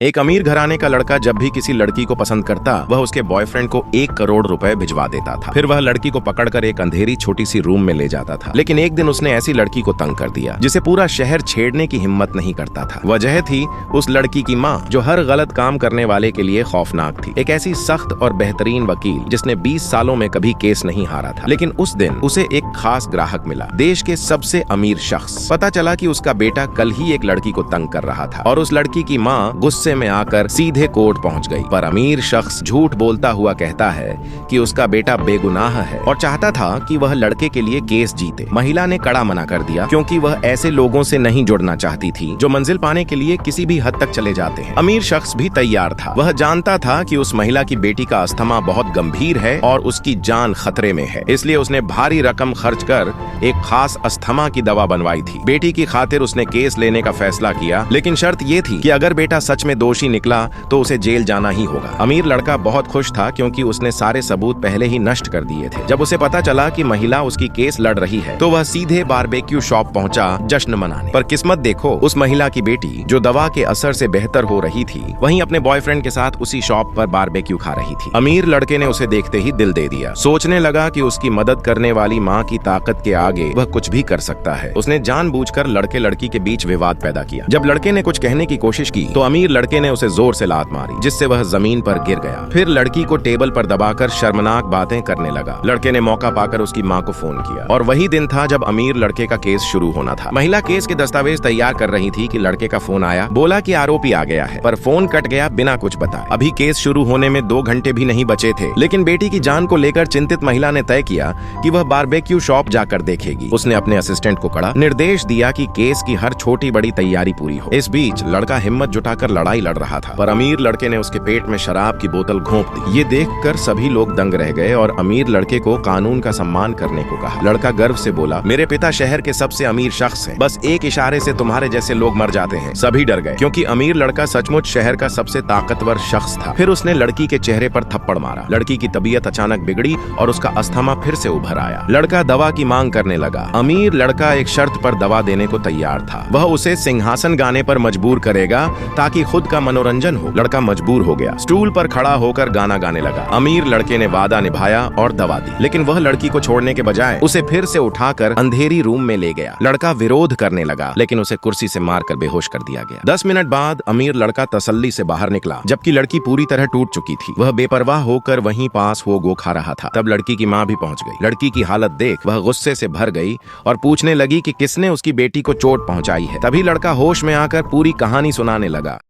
एक अमीर घराने का लड़का जब भी किसी लड़की को पसंद करता वह उसके बॉयफ्रेंड को 1 करोड़ रुपए भिजवा देता था। फिर वह लड़की को पकड़कर एक अंधेरी छोटी सी रूम में ले जाता था। लेकिन एक दिन उसने ऐसी लड़की को तंग कर दिया जिसे पूरा शहर छेड़ने की हिम्मत नहीं करता था। वजह थी उस लड़की की माँ, जो हर गलत काम करने वाले के लिए खौफनाक थी। एक ऐसी सख्त और बेहतरीन वकील जिसने 20 सालों में कभी केस नहीं हारा था। लेकिन उस दिन उसे एक खास ग्राहक मिला, देश के सबसे अमीर शख्स। पता चला कि उसका बेटा कल ही एक लड़की को तंग कर रहा था और उस लड़की की माँ गुस्से में आकर सीधे कोर्ट पहुंच गई। पर अमीर शख्स झूठ बोलता हुआ कहता है कि उसका बेटा बेगुनाह है और चाहता था कि वह लड़के के लिए केस जीते। महिला ने कड़ा मना कर दिया क्योंकि वह ऐसे लोगों से नहीं जुड़ना चाहती थी जो मंजिल पाने के लिए किसी भी हद तक चले जाते हैं। अमीर शख्स भी तैयार था। वह जानता था कि उस महिला की बेटी का अस्थमा बहुत गंभीर है और उसकी जान खतरे में है, इसलिए उसने भारी रकम खर्च कर एक खास अस्थमा की दवा बनवाई थी। बेटी की खातिर उसने केस लेने का फैसला किया, लेकिन शर्त ये थी कि अगर बेटा सच में दोषी निकला तो उसे जेल जाना ही होगा। अमीर लड़का बहुत खुश था क्योंकि उसने सारे सबूत पहले ही नष्ट कर दिए थे। जब उसे पता चला कि महिला उसकी केस लड़ रही है तो वह सीधे बारबेक्यू शॉप पहुंचा जश्न मनाने। पर किस्मत देखो, उस महिला की बेटी जो दवा के असर से बेहतर हो रही थी वहीं अपने बॉयफ्रेंड के साथ उसी शॉप पर बारबेक्यू खा रही थी। अमीर लड़के ने उसे देखते ही दिल दे दिया। सोचने लगा कि उसकी मदद करने वाली माँ की ताकत के आगे वह कुछ भी कर सकता है। उसने जानबूझकर लड़के लड़की के बीच विवाद पैदा किया। जब लड़के ने कुछ कहने की कोशिश की तो अमीर लड़के ने उसे जोर से लात मारी जिससे वह जमीन पर गिर गया। फिर लड़की को टेबल पर दबाकर शर्मनाक बातें करने लगा। लड़के ने मौका पाकर उसकी माँ को फोन किया और वही दिन था जब अमीर लड़के का केस शुरू होना था। महिला केस के दस्तावेज तैयार कर रही थी कि लड़के का फोन आया। बोला कि आरोपी आ गया है, पर फोन कट गया बिना कुछ बताए। अभी केस शुरू होने में 2 घंटे भी नहीं बचे थे, लेकिन बेटी की जान को लेकर चिंतित महिला ने तय किया कि वह बारबेक्यू शॉप जाकर देखेगी। उसने अपने असिस्टेंट को कड़ा निर्देश दिया कि केस की हर छोटी बड़ी तैयारी पूरी हो। इस बीच लड़का हिम्मत जुटाकर लड़ाई लड़ रहा था, पर अमीर लड़के ने उसके पेट में शराब की बोतल घोंप दी। ये देखकर सभी लोग दंग रह गए और अमीर लड़के को कानून का सम्मान करने को कहा। लड़का गर्व से बोला, मेरे पिता शहर के सबसे अमीर शख्स हैं, बस एक इशारे से तुम्हारे जैसे लोग मर जाते हैं। सभी डर गए क्योंकि अमीर लड़का सचमुच शहर का सबसे ताकतवर शख्स था। फिर उसने लड़की के चेहरे पर थप्पड़ मारा। लड़की की तबीयत अचानक बिगड़ी और उसका अस्थमा फिर से उभर आया। लड़का दवा की मांग करने लगा। अमीर लड़का एक शर्त पर दवा देने को तैयार था। वह उसे सिंहासन गाने पर मजबूर करेगा ताकि खुद का मनोरंजन हो। लड़का मजबूर हो गया, स्टूल पर खड़ा होकर गाना गाने लगा। अमीर लड़के ने वादा निभाया और दवा दी, लेकिन वह लड़की को छोड़ने के बजाय उसे फिर से उठाकर अंधेरी रूम में ले गया। लड़का विरोध करने लगा, लेकिन उसे कुर्सी से मारकर बेहोश कर दिया गया। 10 मिनट बाद अमीर लड़का तसल्ली से बाहर निकला, जबकि लड़की पूरी तरह टूट चुकी थी। वह बेपरवाह होकर वहीं पास हो गो खा रहा था। तब लड़की की माँ भी पहुंच गई। लड़की की हालत देख वह गुस्से से भर गई और पूछने लगी कि किसने उसकी बेटी को चोट पहुंचाई है। तभी लड़का होश में आकर पूरी कहानी सुनाने लगा।